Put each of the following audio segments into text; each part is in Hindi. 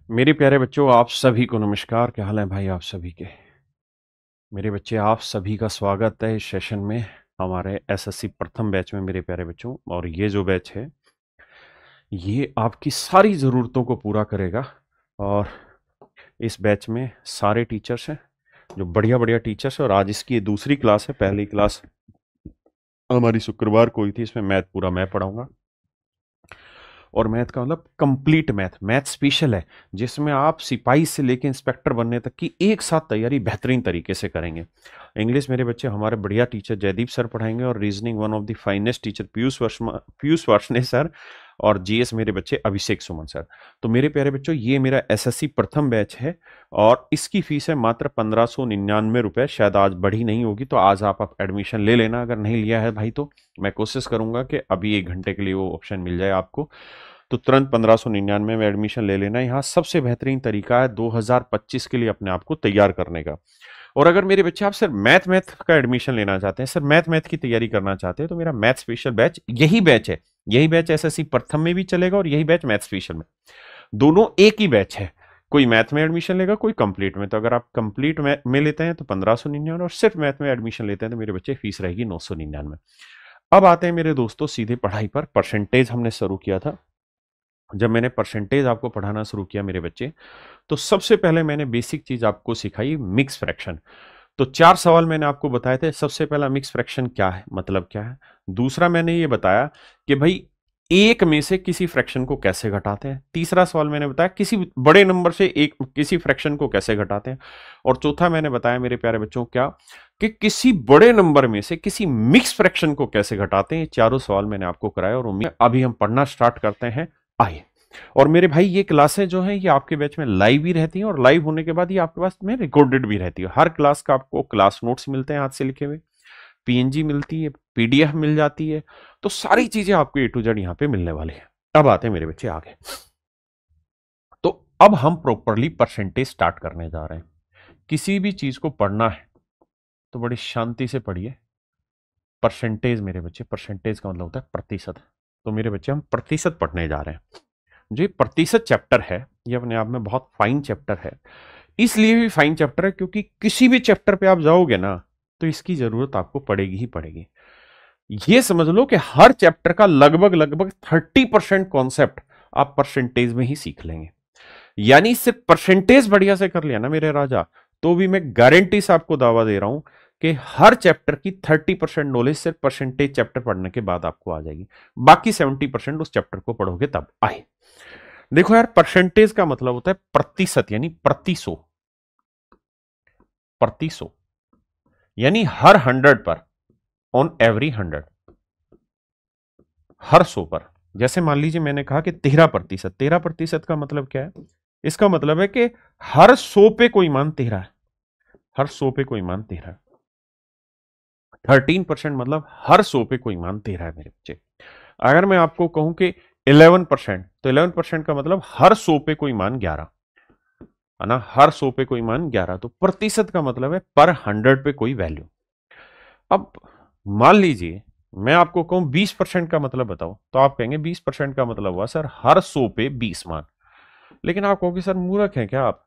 मेरे प्यारे बच्चों, आप सभी को नमस्कार। क्या हाल है भाई आप सभी के? मेरे बच्चे, आप सभी का स्वागत है इस सेशन में, हमारे एसएससी प्रथम बैच में मेरे प्यारे बच्चों। और ये जो बैच है, ये आपकी सारी ज़रूरतों को पूरा करेगा। और इस बैच में सारे टीचर्स हैं, जो बढ़िया-बढ़िया टीचर्स हैं। और आज इसकी ये दूसरी क्लास है। पहली क्लास हमारी शुक्रवार को हुई थी, इसमें मैथ पूरा मैं पढ़ाऊँगा। और मैथ का मतलब कंप्लीट मैथ, मैथ स्पेशल है, जिसमें आप सिपाही से लेकर इंस्पेक्टर बनने तक की एक साथ तैयारी बेहतरीन तरीके से करेंगे। इंग्लिश मेरे बच्चे हमारे बढ़िया टीचर जयदीप सर पढ़ाएंगे, और reasoning one of the finest teacher Piyush Varshney sir, और जीएस मेरे बच्चे अभिषेक सुमन सर। तो मेरे प्यारे बच्चों, ये मेरा एसएससी प्रथम बैच है, और इसकी फीस है मात्र 1599 रुपए। शायद आज बढ़ी नहीं होगी, तो आज आप एडमिशन ले लेना। अगर नहीं लिया है भाई, तो मैं कोशिश करूंगा कि अभी 1 घंटे के लिए वो ऑप्शन मिल जाए आपको। तो तुरंत 1599 में एडमिशन ले लेना। यहाँ सबसे बेहतरीन तरीका है 2025 के लिए अपने आप को तैयार करने का। और अगर मेरे बच्चे आप सर मैथ मैथ का एडमिशन लेना चाहते हैं, सर मैथ मैथ की तैयारी करना चाहते हैं, तो मेरा मैथ स्पेशल बैच यही बैच है। यही बैच एसएससी प्रथम में भी चलेगा, और यही बैच मैथ स्पेशल में, दोनों एक ही बैच है। कोई मैथ में एडमिशन लेगा, कोई कंप्लीट में। तो अगर आप कंप्लीट में लेते हैं तो 1599, और सिर्फ मैथ में एडमिशन लेते हैं तो मेरे बच्चे फीस रहेगी 999। अब आते हैं मेरे दोस्तों सीधे पढ़ाई पर। परसेंटेज हमने शुरू किया था। जब मैंने परसेंटेज आपको पढ़ाना शुरू किया मेरे बच्चे, तो सबसे पहले मैंने बेसिक चीज आपको सिखाई, मिक्स फ्रैक्शन। तो 4 सवाल मैंने आपको बताए थे। सबसे पहला, मिक्स फ्रैक्शन क्या है, मतलब क्या है। दूसरा, मैंने ये बताया कि भाई एक में से किसी फ्रैक्शन को कैसे घटाते हैं। तीसरा सवाल मैंने बताया किसी बड़े नंबर से एक किसी फ्रैक्शन को कैसे घटाते हैं। और चौथा मैंने बताया मेरे प्यारे बच्चों क्या, कि किसी बड़े नंबर में से किसी मिक्स फ्रैक्शन को कैसे घटाते हैं। ये चारों सवाल मैंने आपको कराया, और उम्मीद अभी हम पढ़ना स्टार्ट करते हैं। आइए। और मेरे भाई, ये क्लासें जो हैं ये आपके बैच में लाइव ही रहती हैं, और लाइव होने के बाद ये आपके पास में रिकॉर्डेड भी रहती है। हर क्लास का आपको क्लास नोट्स मिलते हैं हाथ से लिखे हुए, पीएनजी मिलती है, पीडीएफ मिल जाती है। तो सारी चीजें आपको ए टू जेड यहाँ पे मिलने वाली है। अब आते हैं मेरे बच्चे आगे। तो अब हम प्रॉपरली परसेंटेज स्टार्ट करने जा रहे हैं। किसी भी चीज को पढ़ना है तो बड़ी शांति से पढ़िए। परसेंटेज मेरे बच्चे, परसेंटेज का मतलब होता है प्रतिशत। तो मेरे बच्चे, हम प्रतिशत पढ़ने जा रहे हैं। जो ये प्रतिशत चैप्टर है, ये अपने आप में बहुत फाइन चैप्टर है। इसलिए भी फाइन चैप्टर है क्योंकि किसी भी चैप्टर पे आप जाओगे ना, तो इसकी जरूरत आपको पड़ेगी ही पड़ेगी। ये समझ लो कि हर चैप्टर का लगभग लगभग 30% कॉन्सेप्ट आप परसेंटेज में ही सीख लेंगे। यानी सिर्फ परसेंटेज बढ़िया से कर लिया ना मेरे राजा, तो भी मैं गारंटी से आपको दावा दे रहा हूं कि हर चैप्टर की 30% नॉलेज सिर्फ परसेंटेज चैप्टर पढ़ने के बाद आपको आ जाएगी। बाकी 70% उस चैप्टर को पढ़ोगे तब आए। देखो यार, परसेंटेज का मतलब होता है प्रतिशत, यानी प्रति सौ। प्रति सौ यानी हर 100 पर, ऑन एवरी 100, हर 100 पर। जैसे मान लीजिए मैंने कहा कि 13%। 13% का मतलब क्या है? इसका मतलब है कि हर 100 पे कोई मान 13 है। हर 100 पे कोई मान 13 है। 13% मतलब हर 100 पे कोई मान 13 है मेरे बच्चे। अगर मैं आपको कहूं कि 11%, तो 11% का मतलब हर 100 पे कोई मान 11 है ना। हर 100 पे कोई मान 11। तो प्रतिशत का मतलब है पर 100 पे कोई वैल्यू। अब मान लीजिए मैं आपको कहूं 20% का मतलब बताओ, तो आप कहेंगे 20% का मतलब हुआ सर हर 100 पे 20 मान। लेकिन आप कहोगे सर मूर्ख हैं क्या आप,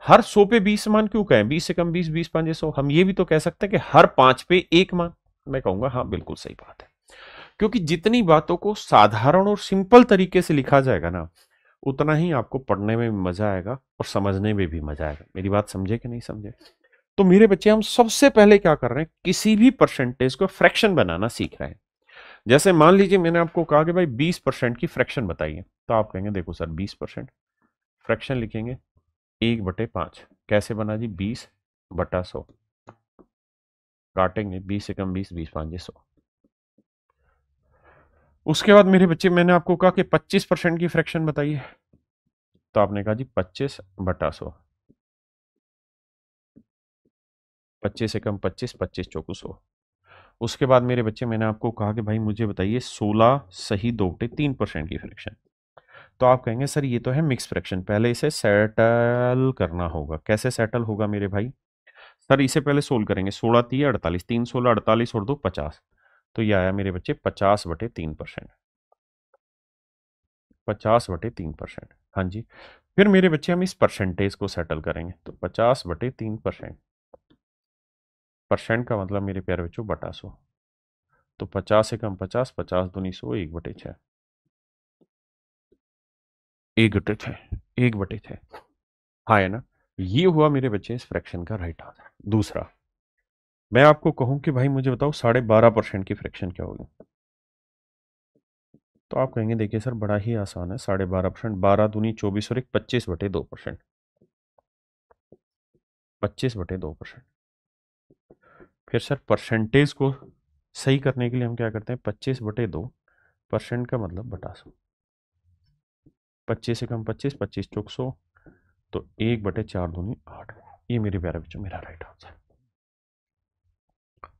हर 100 पे 20 मान क्यों कहें? 20 से कम 20, 20 5 100। हम ये भी तो कह सकते हैं कि हर 5 पे 1 मान। मैं कहूंगा हाँ, बिल्कुल सही बात है। क्योंकि जितनी बातों को साधारण और सिंपल तरीके से लिखा जाएगा ना, उतना ही आपको पढ़ने में भी मजा आएगा और समझने में भी मजा आएगा। मेरी बात समझे कि नहीं समझे? तो मेरे बच्चे, हम सबसे पहले क्या कर रहे हैं, किसी भी परसेंटेज को फ्रैक्शन बनाना सीख रहे हैं। जैसे मान लीजिए मैंने आपको कहा कि भाई 20% की फ्रैक्शन बताइए, तो आप कहेंगे देखो सर 20% फ्रैक्शन लिखेंगे 1/5। कैसे बना जी? 20/100। काटेंगे 20 से कम 20, 20 5 100। उसके बाद मेरे बच्चे, मैंने आपको कहा कि 25% की फ्रैक्शन बताइए, तो आपने कहा जी 25/100। 25 से कम 25, 25 चौको 100। उसके बाद मेरे बच्चे, मैंने आपको कहा कि भाई मुझे बताइए 16 सही 2/3% की फ्रैक्शन। तो आप कहेंगे सर ये तो है मिक्स फ्रैक्शन, पहले इसे सेटल करना होगा। कैसे सेटल होगा मेरे भाई? सर इसे पहले सोल्व करेंगे। 16 3 48, 3 16 48 और 2 50। तो ये आया मेरे बच्चे 50/3%। 50/3%। हाँ जी। फिर मेरे बच्चे हम इस परसेंटेज को सेटल करेंगे, तो 50/3%। परसेंट का मतलब मेरे प्यारे बच्चों बटा 100। तो 50 से कम 50, 50 दूनी 100, 1/6। 1/6, 1/6। हाँ है ना। ये हुआ मेरे बच्चे इस फ्रैक्शन का राइट आंसर। दूसरा, मैं आपको कहूं कि भाई मुझे बताओ 12.5% की फ्रैक्शन क्या होगी, तो आप कहेंगे देखिए सर बड़ा ही आसान है। 12.5%, 12 दूनी 24 और एक 25/2%। 25/2%। फिर सर परसेंटेज को सही करने के लिए हम क्या करते हैं, 25/2%, का मतलब बटा 100। 25 से कम 25, 25 चौक 100, तो 1/4 दूनी 8। ये मेरे प्यारे बच्चों मेरा राइट आंसर।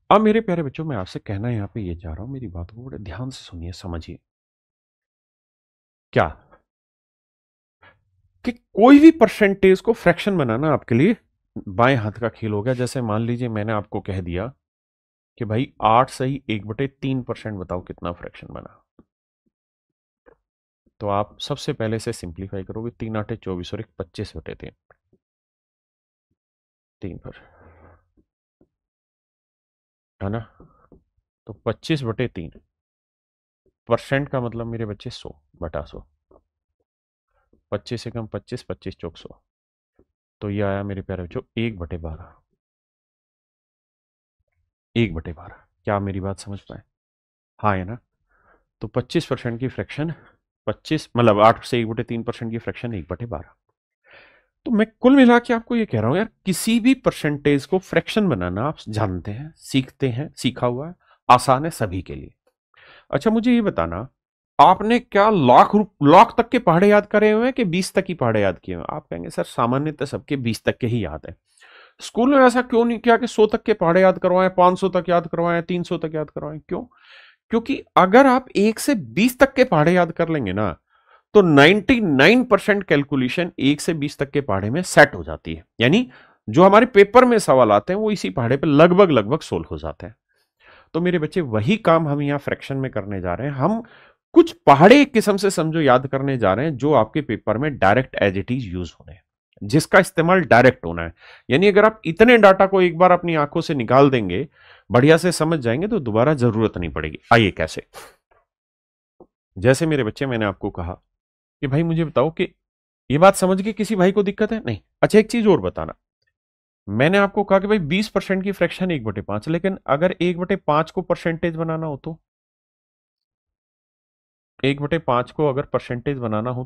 अब मेरे प्यारे बच्चों मैं आपसे कहना यहाँ पे ये चाह रहा हूं, मेरी बात को बड़े ध्यान से सुनिए, समझिए। क्या कि कोई भी परसेंटेज को फ्रैक्शन बनाना आपके लिए बाएं हाथ का खेल हो गया। जैसे मान लीजिए मैंने आपको कह दिया कि भाई 8 सही 1/3% बताओ कितना फ्रैक्शन बना, तो आप सबसे पहले से सिंप्लीफाई करोगे। 3 8 24 और एक 25/3, 3 है ना। तो 25/3% का मतलब मेरे बच्चे 100/100। 25 से कम 25, 25 चौक 100, तो ये आया मेरे प्यारे बच्चों 1/12। 1/12। क्या आप मेरी बात समझ पाए? हाँ है ना। तो 25% की फ्रैक्शन 25 मतलब 8 से 1/3% की फ्रैक्शन 1/12। तो मैं कुल मिला के आपको ये कह रहा हूं यार, किसी भी परसेंटेज को फ्रैक्शन बनाना आप जानते हैं, सीखते हैं, सीखा हुआ है, आसान है सभी के लिए। अच्छा मुझे ये बताना, आपने क्या लाख तक के पहाड़े याद करे हुए हैं कि 20 तक ही पहाड़े याद किए हुए हैं? आप कहेंगे सर सामान्यतः सबके 20 तक के ही याद है। स्कूल में ऐसा क्यों नहीं किया कि 100 तक के पहाड़े याद करवाएं, 500 तक याद करवाएं, 300 तक याद करवाएं? क्यों? क्योंकि अगर आप 1 से 20 तक के पहाड़े याद कर लेंगे ना, तो 99% कैलकुलेशन 1 से 20 तक के पहाड़े में सेट हो जाती है। यानी जो हमारे पेपर में सवाल आते हैं वो इसी पहाड़े पे लगभग लगभग सोल्व हो जाते हैं। तो मेरे बच्चे वही काम हम यहां फ्रैक्शन में करने जा रहे हैं। हम कुछ पहाड़े किस्म से समझो याद करने जा रहे हैं जो आपके पेपर में direct as it is use होने हैं, जिसका इस्तेमाल डायरेक्ट होना है। यानी अगर आप इतने डाटा को एक बार अपनी आंखों से निकाल देंगे, बढ़िया से समझ जाएंगे, तो दोबारा जरूरत नहीं पड़ेगी। आइए कैसे। जैसे मेरे बच्चे मैंने आपको कहा कि भाई मुझे बताओ कि ये बात समझ के किसी भाई को दिक्कत है? नहीं। अच्छा एक चीज और बताना, मैंने आपको कहा कि भाई 20% की फ्रैक्शन 1/5, लेकिन अगर 1/5 को परसेंटेज बनाना हो तो, 1/5 को अगर परसेंटेज बनाना हो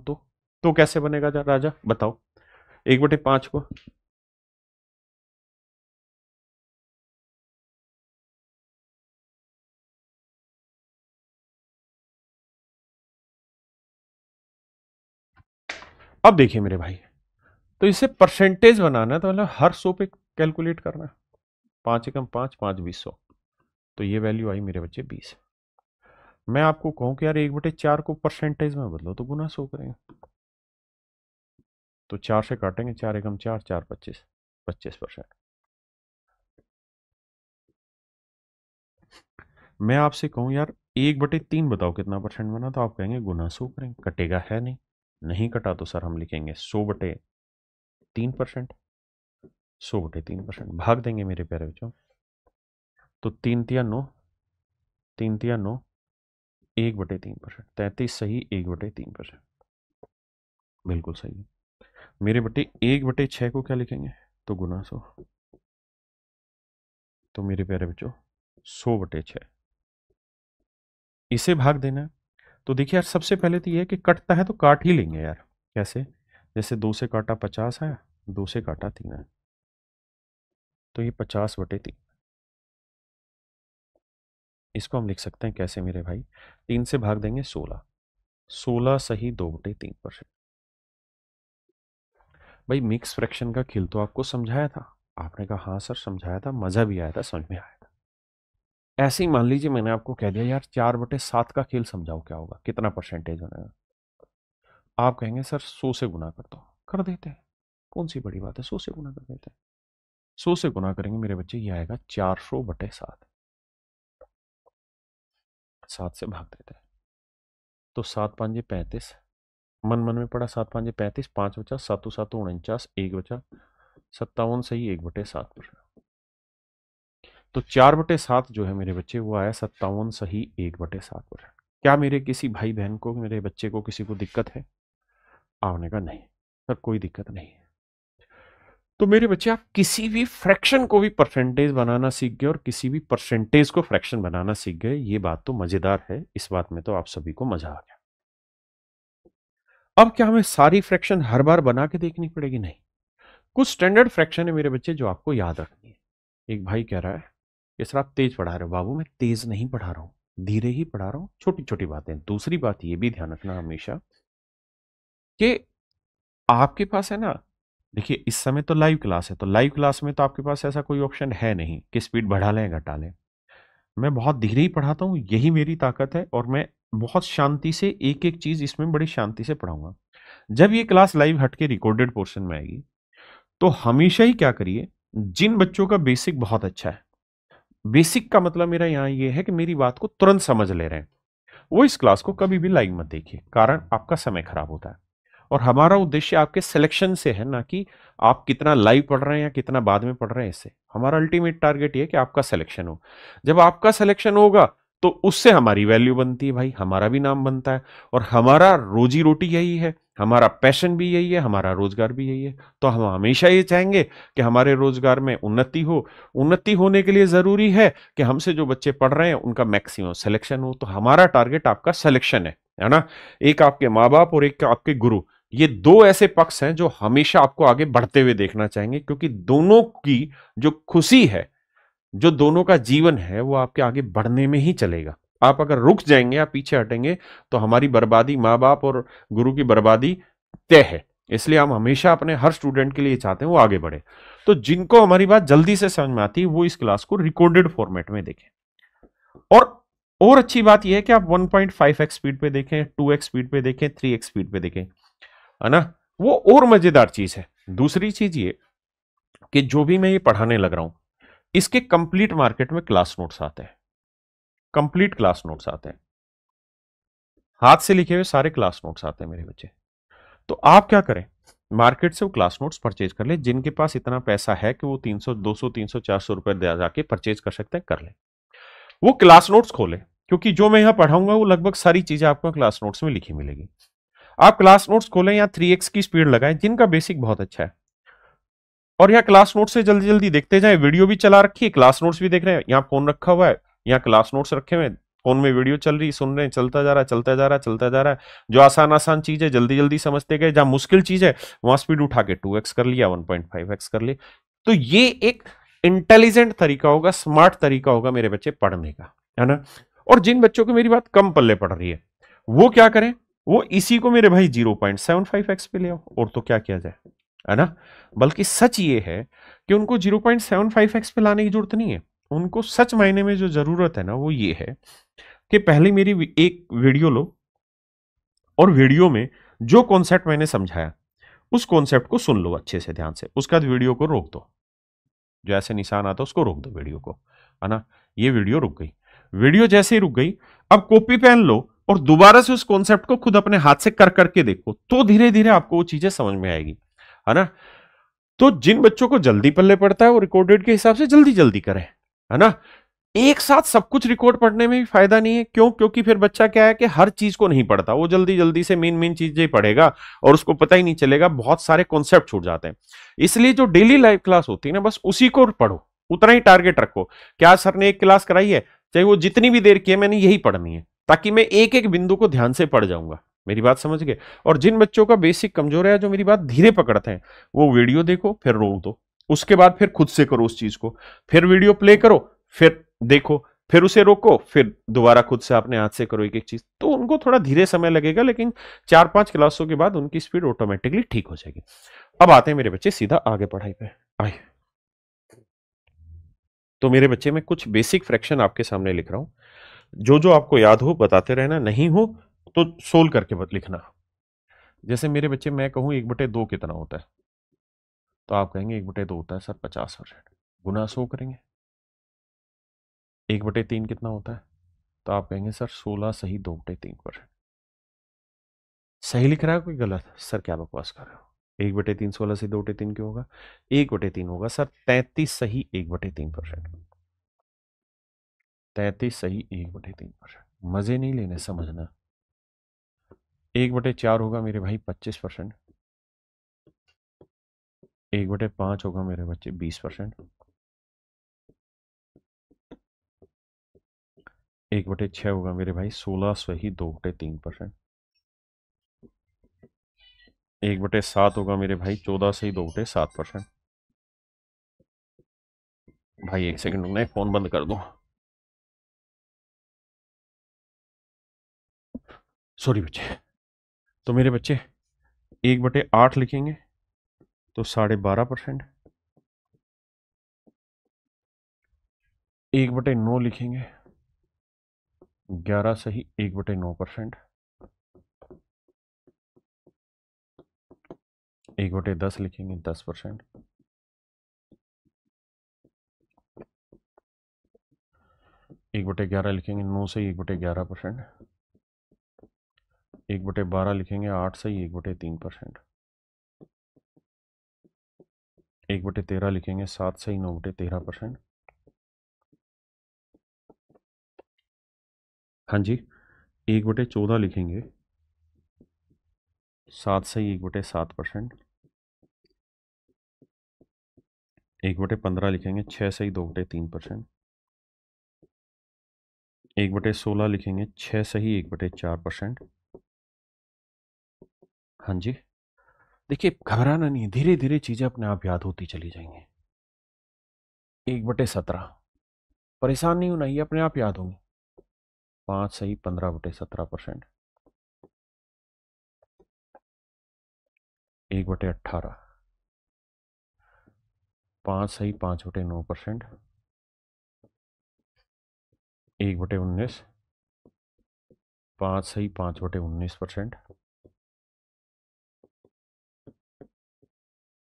तो कैसे बनेगा राजा बताओ? 1/5 को, अब देखिए मेरे भाई, तो इसे परसेंटेज बनाना है तो मतलब हर 100 पे कैलकुलेट करना है। 5 एकम 5, 5 20 100, तो ये वैल्यू आई मेरे बच्चे 20। मैं आपको कहूं कि यार 1/4 को परसेंटेज में बदलो तो गुना 100 करेंगे, तो 4 से काटेंगे, 4 एकम 4, 4 25, 25%। मैं आपसे कहूं यार 1/3 बताओ कितना परसेंट बना, तो आप कहेंगे गुना 100 करेंगे, कटेगा है नहीं। नहीं कटा तो सर हम लिखेंगे 100/3%। 100/3% भाग देंगे मेरे प्यारे बच्चों, तो 3 तिया 9, 3 तिया 9, 1/3%, 33 सही, 1/3%। बिल्कुल सही। मेरे बटे 1/6 को क्या लिखेंगे, तो गुना 100, तो मेरे प्यारे बच्चों 100/6 इसे भाग देना है। तो देखिए यार सबसे पहले तो ये है कि कटता है तो काट ही लेंगे यार। कैसे? जैसे 2 से काटा 50 है, 2 से काटा 3 है, तो ये 50/3। इसको हम लिख सकते हैं कैसे मेरे भाई, 3 से भाग देंगे 16, 16 सही 2/3%। भाई मिक्स फ्रैक्शन का खेल तो आपको समझाया था, आपने कहा हाँ सर समझाया था, मजा भी आया था, समझ में आया था। ऐसे ही मान लीजिए मैंने आपको कह दिया यार 4/7 का खेल समझाओ क्या होगा, कितना परसेंटेज बनेगा। आप कहेंगे सर 100 से गुना कर दो, कर देते हैं, कौन सी बड़ी बात है, 100 से गुना कर देते हैं। 100 से गुना करेंगे मेरे बच्चे, ये आएगा 400/7। 7 से भाग देते हैं, तो 7 5 35, मन मन में पड़ा, 7 5 35, 5 बचा, 7 7 49, 1 बचा, 57 सही 1/7 पर। तो 4/7 जो है मेरे बच्चे वो आया 57 सही 1/7 पर। क्या मेरे किसी भाई बहन को, मेरे बच्चे को, किसी को दिक्कत है? आपने कहा नहीं सर, कोई दिक्कत नहीं है। तो मेरे बच्चे, आप किसी भी फ्रैक्शन को भी परसेंटेज बनाना सीख गए और किसी भी परसेंटेज को फ्रैक्शन बनाना सीख गए। ये बात तो मजेदार है, इस बात में तो आप सभी को मजा आ गया। अब क्या हमें सारी फ्रैक्शन हर बार बना के देखनी पड़ेगी? नहीं। कुछ स्टैंडर्ड फ्रैक्शन है मेरे बच्चे जो आपको याद रखनी है। एक भाई कह रहा है कि सर आप तेज पढ़ा रहे हो। बाबू मैं तेज नहीं पढ़ा रहा हूं, धीरे ही पढ़ा रहा हूं, छोटी छोटी बातें। दूसरी बात ये भी ध्यान रखना हमेशा कि आपके पास है ना, देखिए इस समय तो लाइव क्लास है, तो लाइव क्लास में तो आपके पास ऐसा कोई ऑप्शन है नहीं कि स्पीड बढ़ा लें घटा लें। मैं बहुत धीरे ही पढ़ाता हूँ, यही मेरी ताकत है, और मैं बहुत शांति से एक एक चीज इसमें बड़ी शांति से पढ़ाऊंगा। जब ये क्लास लाइव हट के रिकॉर्डेड पोर्शन में आएगी तो हमेशा ही क्या करिए, जिन बच्चों का बेसिक बहुत अच्छा है, बेसिक का मतलब मेरा यहां ये है कि मेरी बात को तुरंत समझ ले रहे हैं, वो इस क्लास को कभी भी लाइव मत देखिए, कारण आपका समय खराब होता है। और हमारा उद्देश्य आपके सिलेक्शन से है, ना कि आप कितना लाइव पढ़ रहे हैं या कितना बाद में पढ़ रहे हैं। इससे हमारा अल्टीमेट टारगेट ये है कि आपका सिलेक्शन हो। जब आपका सिलेक्शन होगा तो उससे हमारी वैल्यू बनती है भाई, हमारा भी नाम बनता है, और हमारा रोजी रोटी यही है, हमारा पैशन भी यही है, हमारा रोजगार भी यही है। तो हम हमेशा ये चाहेंगे कि हमारे रोजगार में उन्नति हो। उन्नति होने के लिए जरूरी है कि हमसे जो बच्चे पढ़ रहे हैं उनका मैक्सिमम सिलेक्शन हो। तो हमारा टारगेट आपका सिलेक्शन है ना। एक आपके माँ बाप और एक आपके गुरु, ये दो ऐसे पक्ष हैं जो हमेशा आपको आगे बढ़ते हुए देखना चाहेंगे, क्योंकि दोनों की जो खुशी है, जो दोनों का जीवन है, वो आपके आगे बढ़ने में ही चलेगा। आप अगर रुक जाएंगे या पीछे हटेंगे तो हमारी बर्बादी, माँ बाप और गुरु की बर्बादी तय है। इसलिए हम हमेशा अपने हर स्टूडेंट के लिए चाहते हैं वो आगे बढ़े। तो जिनको हमारी बात जल्दी से समझ में आती है वो इस क्लास को रिकॉर्डेड फॉर्मेट में देखें। और अच्छी बात यह है कि आप 1.5x स्पीड पे देखें, 2x स्पीड पे देखें, 3x स्पीड पे देखें, है ना। वो और मजेदार चीज है। दूसरी चीज ये कि जो भी मैं ये पढ़ाने लग रहा हूं, इसके कंप्लीट मार्केट में क्लास नोट्स आते हैं, कंप्लीट क्लास नोट्स आते हैं, हाथ से लिखे हुए सारे क्लास नोट्स आते हैं मेरे बच्चे। तो आप क्या करें, मार्केट से वो क्लास नोट्स परचेज कर ले। जिनके पास इतना पैसा है कि वो 300 200 300 400 रुपए दे जाके परचेज कर सकते हैं, कर ले। वो क्लास नोट्स खोले, क्योंकि जो मैं यहां पढ़ाऊंगा वो लगभग सारी चीजें आपको क्लास नोट्स में लिखी मिलेगी। आप क्लास नोट्स खोलें या 3x की स्पीड लगाएं, जिनका बेसिक बहुत अच्छा है, और यहाँ क्लास नोट्स से जल्दी जल्दी देखते जाएं। वीडियो भी चला रखी है, क्लास नोट्स भी देख रहे हैं, यहाँ फोन रखा हुआ है, यहाँ क्लास नोट्स रखे हुए हैं, फोन में वीडियो चल रही, सुन रहे हैं, चलता जा रहा है, चलता जा रहा है, चलता जा रहा है। जो आसान आसान चीज है जल्दी जल्दी समझते गए, जहां मुश्किल चीज है वहां स्पीड उठा के 2x कर लिया, 1.5x कर लिया। तो ये एक इंटेलिजेंट तरीका होगा, स्मार्ट तरीका होगा मेरे बच्चे पढ़ने का, है ना। और जिन बच्चों को मेरी बात कम पल्ले पड़ रही है वो क्या करें, वो इसी को मेरे भाई 0.75x पे ले आओ, और तो क्या किया जाए, है ना। बल्कि सच ये है कि उनको 0.75x पे लाने की जरूरत नहीं है। उनको सच मायने में जो जरूरत है ना वो ये है कि पहले मेरी एक वीडियो लो, और वीडियो में जो कॉन्सेप्ट मैंने समझाया उस कॉन्सेप्ट को सुन लो अच्छे से ध्यान से। उसके बाद वीडियो को रोक दो, जो ऐसे निशान आता है उसको रोक दो वीडियो को, है ना। ये वीडियो रुक गई। वीडियो जैसे ही रुक गई, अब कॉपी पेन लो और दोबारा से उस कॉन्सेप्ट को खुद अपने हाथ से कर करके देखो, तो धीरे धीरे आपको वो चीजें समझ में आएगी, है ना। तो जिन बच्चों को जल्दी पल्ले पड़ता है वो रिकॉर्डेड के हिसाब से जल्दी जल्दी करें, है ना। एक साथ सब कुछ रिकॉर्ड पढ़ने में भी फायदा नहीं है। क्यों? क्योंकि फिर बच्चा क्या है कि हर चीज को नहीं पढ़ता, वो जल्दी जल्दी से मेन मेन चीजें पढ़ेगा और उसको पता ही नहीं चलेगा, बहुत सारे कॉन्सेप्ट छूट जाते हैं। इसलिए जो डेली लाइव क्लास होती है ना, बस उसी को पढ़ो, उतना ही टारगेट रखो। क्या सर ने एक क्लास कराई है, चाहे वो जितनी भी देर की है, मैंने यही पढ़नी है, ताकि मैं एक एक बिंदु को ध्यान से पढ़ जाऊंगा। मेरी बात समझ गए। और जिन बच्चों का बेसिक कमजोर है, जो मेरी बात धीरे पकड़ते हैं, वो वीडियो देखो फिर रोक दो, उसके बाद फिर खुद से करो उस चीज को, फिर वीडियो प्ले करो, फिर देखो, फिर उसे रोको, फिर दोबारा खुद से अपने हाथ से करो एक एक चीज। तो उनको थोड़ा धीरे समय लगेगा, लेकिन 4-5 क्लासों के बाद उनकी स्पीड ऑटोमेटिकली ठीक हो जाएगी। अब आते हैं मेरे बच्चे सीधा आगे पढ़ाई पे आए। तो मेरे बच्चे, मैं कुछ बेसिक फ्रैक्शन आपके सामने लिख रहा हूं, जो जो आपको याद हो बताते रहना, नहीं हो तो सोल्व करके लिखना। जैसे मेरे बच्चे, मैं कहूं 1/2 कितना होता है, तो आप कहेंगे 1/2 होता है सर 50%। गुना 100 करेंगे। 1/3 कितना होता है, तो आप कहेंगे सर 16 सही 2/3%। सही लिख रहा है कोई गलत? सर क्या बकवास कर रहे हो? 1/3 16 से 2/3 क्यों होगा? 1/3 होगा सर। 33 सही 1/3%। 33 सही 1/3%। मजे नहीं लेने, समझना। 1/4 होगा मेरे भाई 25%। 1/5 होगा मेरे बच्चे 20%। 1/6 होगा मेरे भाई 16 सही 2/3%। 1/7 होगा मेरे भाई 14 सही 2/7%। भाई एक सेकंड रुकना, फोन बंद कर दो। सॉरी बच्चे। तो मेरे बच्चे 1/8 लिखेंगे तो 12.5%। 1/9 लिखेंगे 11 सही 1/9%। 1/10 लिखेंगे 10%। 1/11 लिखेंगे 9 सही 1/11%। 1/12 लिखेंगे 8 सही 1/3%। 1/13 लिखेंगे 7 सही 9/13%। हाँ जी। 1/14 लिखेंगे 7 सही 1/7%। 1/15 लिखेंगे 6 सही 2/3%। 1/16 लिखेंगे 6 सही 1/4%। हाँ जी। देखिए घबराना नहीं है, धीरे धीरे चीजें अपने आप याद होती चली जाएंगी। 1/17 परेशान नहीं होना, ये अपने आप याद होंगी। 5 सही 15/17%। 1/18 5 सही 5/9%। 1/19 5 सही 5/19%।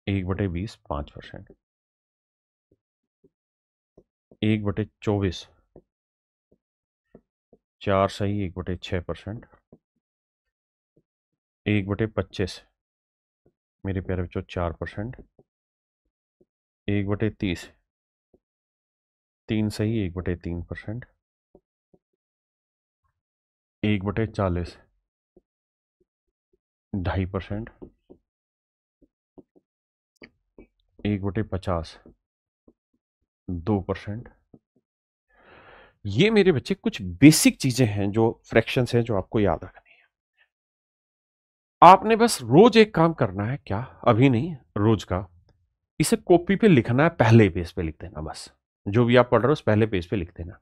1/20 5%। 1/24 4 सही 1/6%। 1/25 मेरे प्यारे बच्चों 4%। 1/30 3 सही 1/3%। 1/40 2.5%। 1/50 2%। ये मेरे बच्चे कुछ बेसिक चीजें हैं जो फ्रैक्शंस हैं जो आपको याद रखनी है। आपने बस रोज एक काम करना है, क्या अभी नहीं, रोज का, इसे कॉपी पे लिखना है, पहले पेज पे लिख देना बस। जो भी आप पढ़ रहे हो उस पहले पेज पे लिख देना।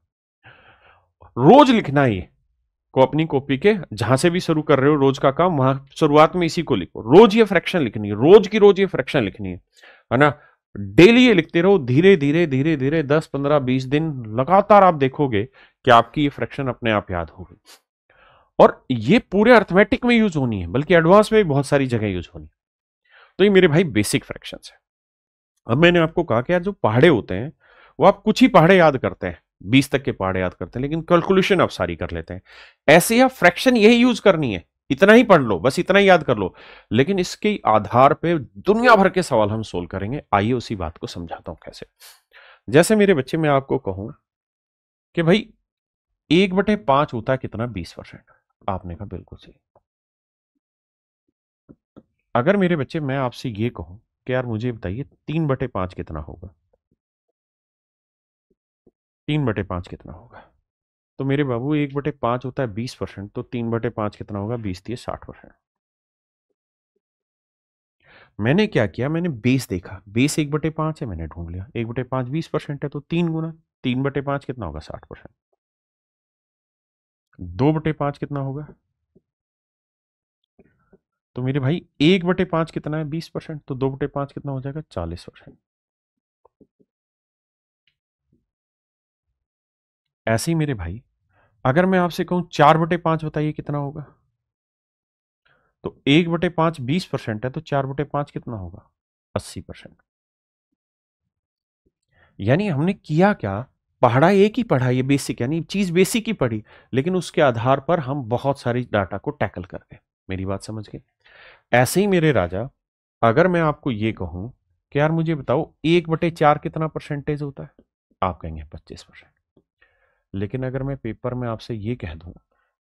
रोज लिखना है ये को अपनी कॉपी के जहां से भी शुरू कर रहे हो रोज का काम, वहां शुरुआत में इसी को लिखो। रोज ये फ्रैक्शन लिखनी है, रोज की रोज ये फ्रैक्शन लिखनी है ना। डेली ये लिखते रहो, धीरे धीरे धीरे धीरे 10 15 20 दिन लगातार आप देखोगे कि आपकी ये फ्रैक्शन अपने आप याद होगी। और ये पूरे अर्थमेटिक में यूज होनी है, बल्कि एडवांस में भी बहुत सारी जगह यूज होनी है। तो ये मेरे भाई बेसिक फ्रैक्शंस है। अब मैंने आपको कहा कि यार जो पहाड़े होते हैं वो आप कुछ ही पहाड़े याद करते हैं, 20 तक के पहाड़े याद करते हैं, लेकिन कैलकुलेशन आप सारी कर लेते हैं। ऐसे आप फ्रैक्शन यही यूज करनी है, इतना ही पढ़ लो, बस इतना ही याद कर लो। लेकिन इसके आधार पे दुनिया भर के सवाल हम सोल्व करेंगे। आइए उसी बात को समझाता हूं कैसे। जैसे मेरे बच्चे मैं आपको कहूं कि भाई 1/5 होता है कितना? 20%। आपने कहा बिल्कुल सही। अगर मेरे बच्चे मैं आपसे ये कहूं कि यार मुझे बताइए 3/5 कितना होगा? 3/5 कितना होगा? तो मेरे बाबू 1/5 होता है 20%, तो 3/5 कितना होगा? 20 दिए 60%। मैंने क्या किया, मैंने बेस देखा, बेस 1/5 है, मैंने ढूंढ लिया 1/5 20% है, तो 3 गुना 3/5 कितना होगा? 60%। 2/5 कितना होगा? तो मेरे भाई 1/5 कितना है? 20%, तो 2/5 कितना हो जाएगा? 40%। ऐसे ही मेरे भाई अगर मैं आपसे कहूं 4/5 बताइए कितना होगा? तो 1/5 20% है, तो 4/5 कितना होगा? 80%। यानी हमने किया क्या? पढ़ा एक ही पढ़ा, ये बेसिक, यानी चीज बेसिक ही पढ़ी, लेकिन उसके आधार पर हम बहुत सारी डाटा को टैकल कर गए। मेरी बात समझ गए? ऐसे ही मेरे राजा, अगर मैं आपको ये कहूं कि यार मुझे बताओ 1/4 कितना परसेंटेज होता है, आप कहेंगे 25%। लेकिन अगर मैं पेपर में आपसे ये कह दूं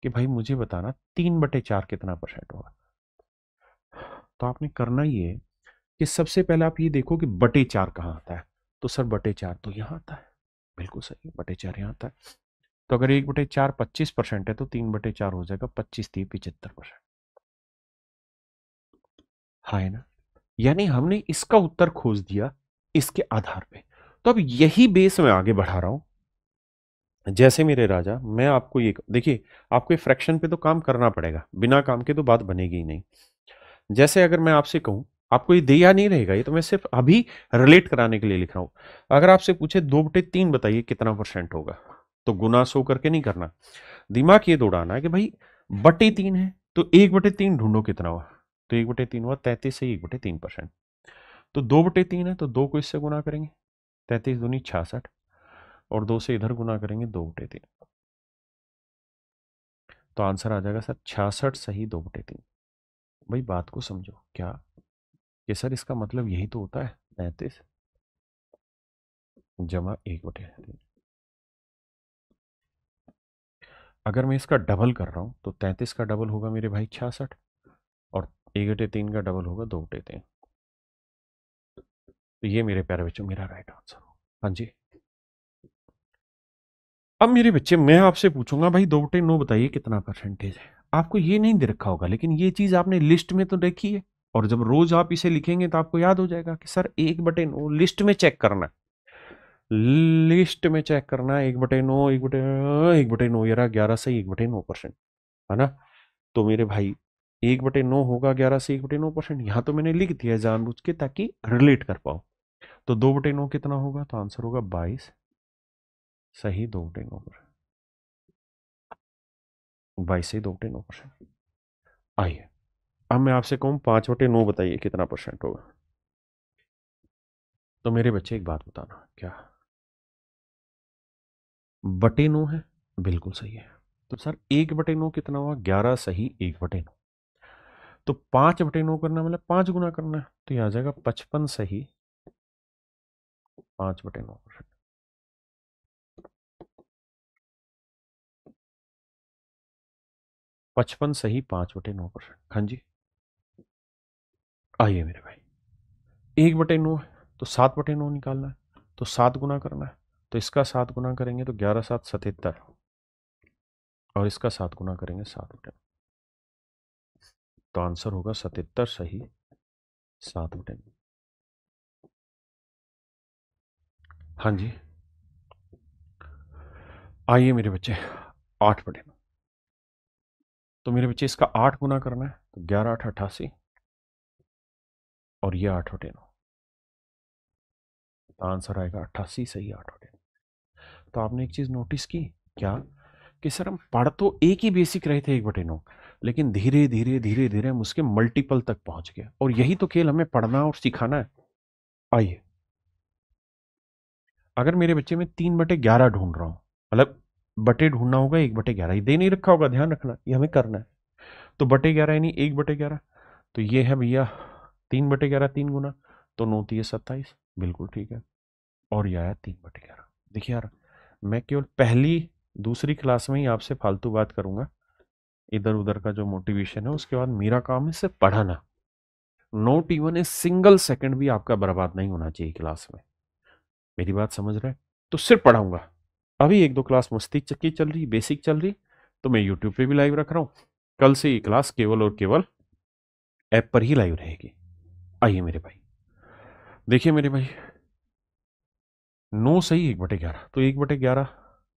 कि भाई मुझे बताना 3/4 कितना परसेंट होगा, तो आपने करना ये कि सबसे पहले आप ये देखो कि बटे चार कहाँ आता है। तो सर बटे चार तो यहाँ आता है, बिल्कुल सही, बटे चार यहाँ आता है। तो अगर 1/4 25% है तो 3/4 हो जाएगा 25×3 = 75%। हाँ है ना? यानी हमने इसका उत्तर खोज दिया इसके आधार पे। तो अब यही बेस मैं आगे बढ़ा रहा हूं। जैसे मेरे राजा, मैं आपको ये देखिए, आपको ये फ्रैक्शन पे तो काम करना पड़ेगा, बिना काम के तो बात बनेगी ही नहीं। जैसे अगर मैं आपसे कहूं, आपको ये दिया नहीं रहेगा, ये तो मैं सिर्फ अभी रिलेट कराने के लिए लिख रहा हूं। अगर आपसे पूछे 2/3 बताइए कितना परसेंट होगा, तो गुना 100 करके नहीं करना, दिमाग ये दौड़ाना है कि भाई बटे 3 है तो 1/3 ढूंढो कितना हुआ। तो 1/3 हुआ 33 से 1/3%। तो 2/3 है तो 2 को इससे गुना करेंगे, 33 दूनी 66, और 2 से इधर गुना करेंगे 2/3। तो आंसर आ जाएगा सर 66 सही 2/3। भाई बात को समझो क्या, कि सर इसका मतलब यही तो होता है 33 जमा 1/3। अगर मैं इसका डबल कर रहा हूं तो 33 का डबल होगा मेरे भाई 66, और 1/3 का डबल होगा 2/3। तो ये मेरे प्यारे बच्चों मेरा राइट आंसर हो। हाँ जी। अब मेरे बच्चे मैं आपसे पूछूंगा भाई 2/9 बताइए कितना परसेंटेज है। आपको ये नहीं दे रखा होगा, लेकिन ये चीज आपने लिस्ट में तो देखी है, और जब रोज आप इसे लिखेंगे तो आपको याद हो जाएगा कि सर 1/9 लिस्ट में चेक करना, लिस्ट में चेक करना 1/9, 1/9 ये रहा 11 से 1/9%, है ना? तो मेरे भाई 1/9 होगा 11 से 1/9%, यहाँ तो मैंने लिख दिया जानबूझ के ताकि रिलेट कर पाओ। तो 2/9 कितना होगा, तो आंसर होगा 22 सही 2/9%। 22 से 2/9%। आइए, अब मैं आपसे कहूँ 5/9 बताइए कितना परसेंट होगा। तो मेरे बच्चे एक बात बताना, क्या बटे 9 है? बिल्कुल सही है। तो सर 1/9 कितना हुआ, 11 सही 1/9। तो 5/9 करना मतलब 5 गुना करना है, तो यह आ जाएगा 55 सही 5/9%। 55 सही 5/9%। हाँ जी। आइए मेरे भाई, 1/9 है तो 7/9 निकालना है, तो 7 गुना करना है। तो इसका 7 गुना करेंगे तो 11 7 77, और इसका 7 गुना करेंगे 7/9। तो आंसर होगा 77 सही 7/9। हाँ जी। आइए मेरे बच्चे, 8/9। तो मेरे बच्चे इसका 8 गुना करना है, तो 11 8 88, और ये 8/9। तो आंसर आएगा 88 सही 8/9। तो आपने एक चीज नोटिस की क्या, कि सर हम पढ़ तो एक ही बेसिक रहे थे 1/9, लेकिन धीरे धीरे धीरे धीरे हम उसके मल्टीपल तक पहुंच गए, और यही तो खेल हमें पढ़ना और सिखाना है। आइए, अगर मेरे बच्चे में 3/11 ढूंढ रहा हूं, मतलब बटे ढूंढना होगा 1/11, ये दे नहीं रखा होगा, ध्यान रखना ये हमें करना है। तो बटे 11 यानी 1/11, तो ये है भैया 3/11 3 गुना, तो 9×3 = 27, बिल्कुल ठीक है। और यह आया 3/11। देखिए यार, मैं केवल पहली दूसरी क्लास में ही आपसे फालतू बात करूंगा, इधर उधर का जो मोटिवेशन है, उसके बाद मेरा काम है सिर्फ पढ़ाना। Note even a single second भी आपका बर्बाद नहीं होना चाहिए क्लास में। मेरी बात समझ रहे हैं? तो सिर्फ पढ़ाऊंगा। अभी 1 2 क्लास मस्ती चक्की चल रही, बेसिक चल रही, तो मैं यूट्यूब पे भी लाइव रख रहा हूँ। कल से ये क्लास केवल और केवल ऐप पर ही लाइव रहेगी। आइए मेरे भाई, देखिए मेरे भाई, 9 सही 1/11, तो 1/11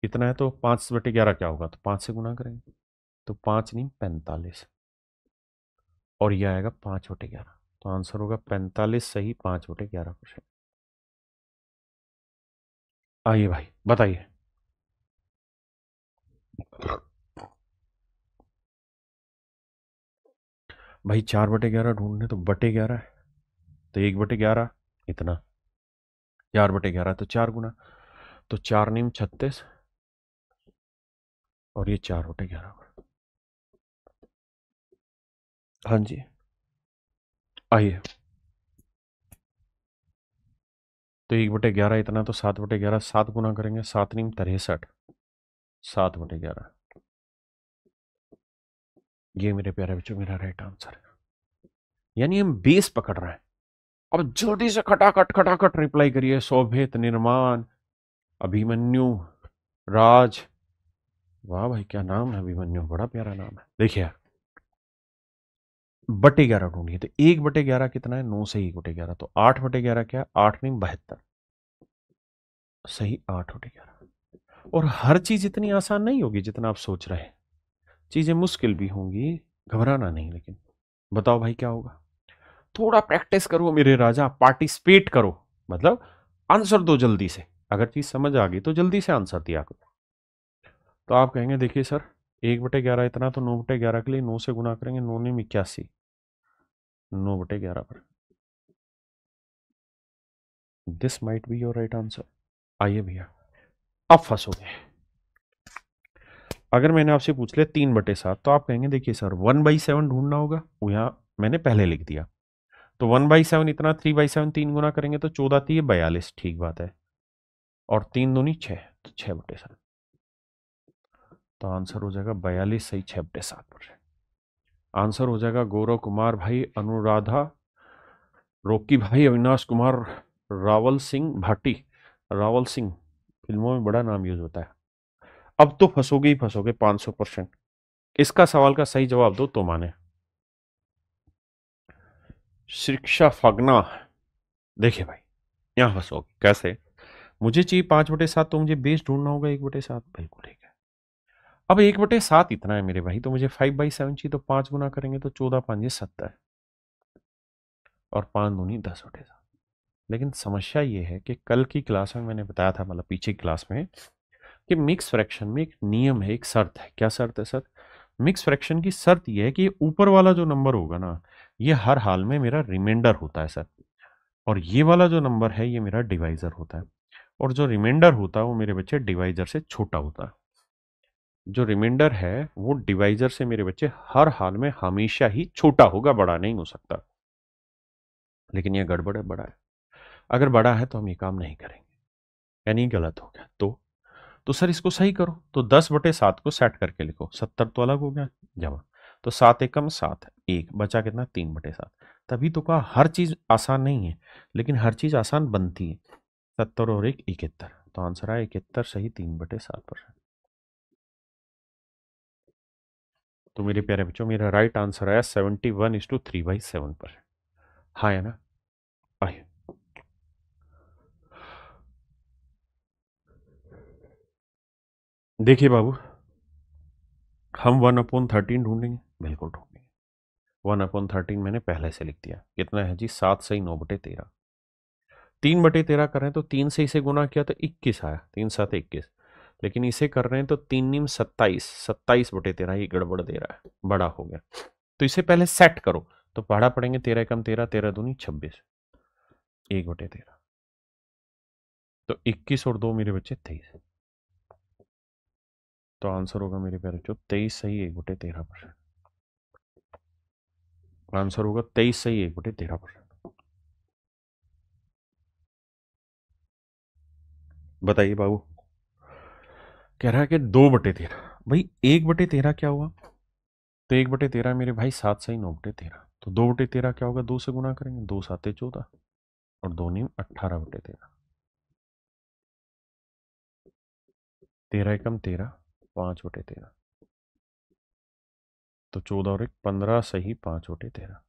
इतना है, तो 5/11 क्या होगा, तो 5 से गुना करेंगे, तो 5 नहीं 45, और यह आएगा 5/11। तो आंसर होगा 45 सही 5/11%। आइए भाई बताइए। भाई 4/11 ढूंढने तो बटे 11 है, तो 1/11 इतना, 4/11 तो 4 गुना, तो 4×9 = 36, और ये 4/11। हाँ जी, आइए। तो 1/11 इतना, तो 7/11, 7 गुना करेंगे, 7×9 63, 7/11। ये मेरे प्यारे बच्चों मेरा राइट आंसर है। यानी हम बेस पकड़ रहे हैं। अब जल्दी से खटाखट खटाखट रिप्लाई करिए। शोभित, निर्माण, अभिमन्यु, राज। वाह भाई, क्या नाम है अभिमन्यु, बड़ा प्यारा नाम है। देखिए, बटे 11 ढूंढिए। तो 1/11 कितना है? 9 से 1/11, तो 8/11 क्या है? 8×9 72। सही, 8/11। और हर चीज इतनी आसान नहीं होगी जितना आप सोच रहे हैं। चीजें मुश्किल भी होंगी, घबराना नहीं। लेकिन बताओ भाई क्या होगा? थोड़ा प्रैक्टिस करो मेरे राजा, पार्टिसिपेट करो। मतलब आंसर दो जल्दी से। अगर चीज समझ आ गई तो जल्दी से आंसर दिया करो। तो आप कहेंगे देखिए सर, 1/11 इतना, तो 9/11 के लिए 9 से गुना करेंगे। 9×9 81, 9/11 पर। This might be your right answer. आइए भैया, अब फंसोगे। अगर मैंने आपसे पूछ लिया 3/7, तो आप कहेंगे देखिए सर, 1/7 ढूंढना होगा। वो यहाँ मैंने पहले लिख दिया। तो 1/7 इतना, 3/7 3 गुना करेंगे तो 14×3 42। ठीक बात है। और 3×2 6, तो 6/7। तो आंसर हो जाएगा 42। सही, 6/7 पर। आंसर हो जाएगा गौरव कुमार भाई, अनुराधा, रोकी भाई, अविनाश कुमार, रावल सिंह भाटी। रावल सिंह फिल्मों में बड़ा नाम यूज होता है। अब तो फंसोगे ही फंसोगे 500%। इसका सवाल का सही जवाब दो तो माने। शिक्षा फगना। देखिए भाई, यहां फंसोगे कैसे? मुझे चाहिए 5/7, तो मुझे बेस ढूंढना होगा 1/7। बिल्कुल ठीक है। अब 1/7 इतना है मेरे भाई, तो मुझे 5/7 चाहिए। तो 5 गुना करेंगे तो 14×5 70, और 5×2 10/7। लेकिन समस्या ये है कि कल की क्लास में मैंने बताया था, मतलब पीछे की क्लास में, कि मिक्स फ्रैक्शन में एक नियम है, एक शर्त है। क्या शर्त है सर? मिक्स फ्रैक्शन की शर्त यह है कि ऊपर वाला जो नंबर होगा ना, ये हर हाल में मेरा रिमाइंडर होता है सर। और ये वाला जो नंबर है, ये मेरा डिवाइजर होता है। और जो रिमाइंडर होता है वो मेरे बच्चे डिवाइजर से छोटा होता है। जो रिमाइंडर है वो डिवाइजर से मेरे बच्चे हर हाल में हमेशा ही छोटा होगा, बड़ा नहीं हो सकता। लेकिन ये गड़बड़ है, बड़ा है। अगर बड़ा है तो हम ये काम नहीं करेंगे, यानी गलत हो गया। तो सर इसको सही करो। तो 10/7 को सेट करके लिखो। 70 तो अलग हो गया, जमा। तो 7×1 = 7, 1 बचा कितना? 3/7। तभी तो कहा हर चीज आसान नहीं है, लेकिन हर चीज आसान बनती है। 70 और 1 71। तो आंसर आया 71। सही, 3/7%। तो मेरे प्यारे बच्चों, मेरा राइट आंसर आया 71:3/7 पर। हाँ है ना? आइए। देखिए बाबू, हम 1/13 ढूंढेंगे। बिल्कुल ढूंढेंगे। 1/13 मैंने पहले से लिख दिया। कितना है जी? 7 सही 9/13। 3/13 कर रहे हैं तो 3 से इसे गुना किया तो 21 आया। 3×7 = 21। लेकिन इसे कर रहे हैं तो 3×9 = 27, 27/13। ये गड़बड़ दे रहा है, बड़ा हो गया। तो इसे पहले सेट करो। तो पढ़ा पड़ेंगे 13×13, 13×2 = 26, 1/13। तो 21 और 2 मेरे बच्चे 23। तो आंसर होगा मेरे प्यारे बच्चों 23। सही, 1/13%। आंसर होगा 23। सही, 1/13%। बताइए बाबू। कह रहा है कि 2/13। भाई 1/13 क्या हुआ? तो 1/13 मेरे भाई 7 सही 9/13। तो 2/13 क्या होगा? 2 से गुना करेंगे। 2×7 = 14, और 2×9 = 18/13। 13×1 = 13, 5/13। तो 14 और 1 15। सही, 5/13।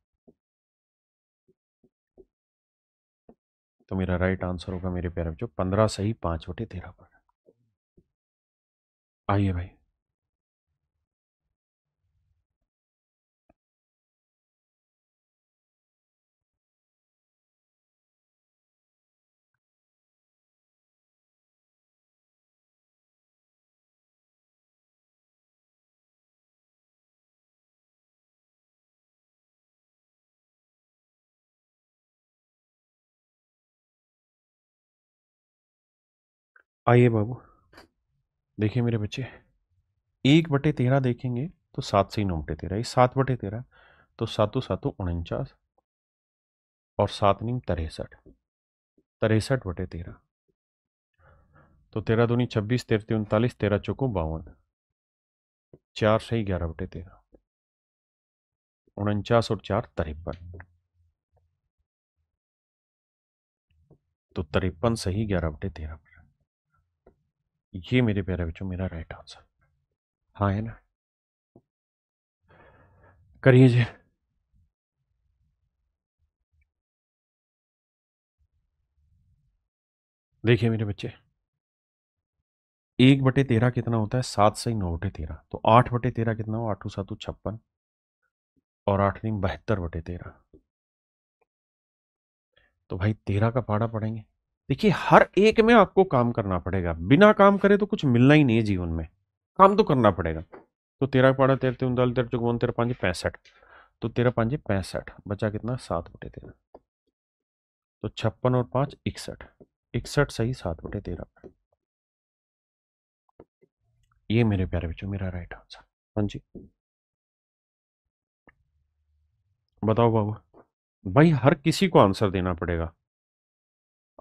तो मेरा राइट आंसर होगा मेरे प्यारे बच्चों 15। सही, 5/13 पर। आइए भाई। आइए बाबू, देखिए मेरे बच्चे, 1/13 देखेंगे तो 7 सही 9/13, ये 7/13। तो सातों सातों 49 और 7 नीम 63, 63/13। तो 13 दूनी 26, 13 39, 13 चौको 52, 4 सही 11/13, 49 और 4 53। तो 53 सही 11/13। ये मेरे प्यारे बच्चों मेरा राइट आंसर। हाँ है ना, करिए जी। देखिए मेरे बच्चे, 1/13 कितना होता है? 7 सही 9/13। तो 8/13 कितना हो? 8 7 56 और 8 9 72/13। तो भाई 13 का पाड़ा पड़ेंगे। देखिए हर एक में आपको काम करना पड़ेगा, बिना काम करे तो कुछ मिलना ही नहीं है जीवन में, काम तो करना पड़ेगा। तो 13 का पाड़ा 13 3 39 13 54 13 5 65। तो 13 5 65, बचा कितना? 7/13। तो 56 और 5 61, 61 सही 7/13। ये मेरे प्यारे बच्चों मेरा राइट आंसर। हाँ जी, बताओ बाबू। भाई हर किसी को आंसर देना पड़ेगा,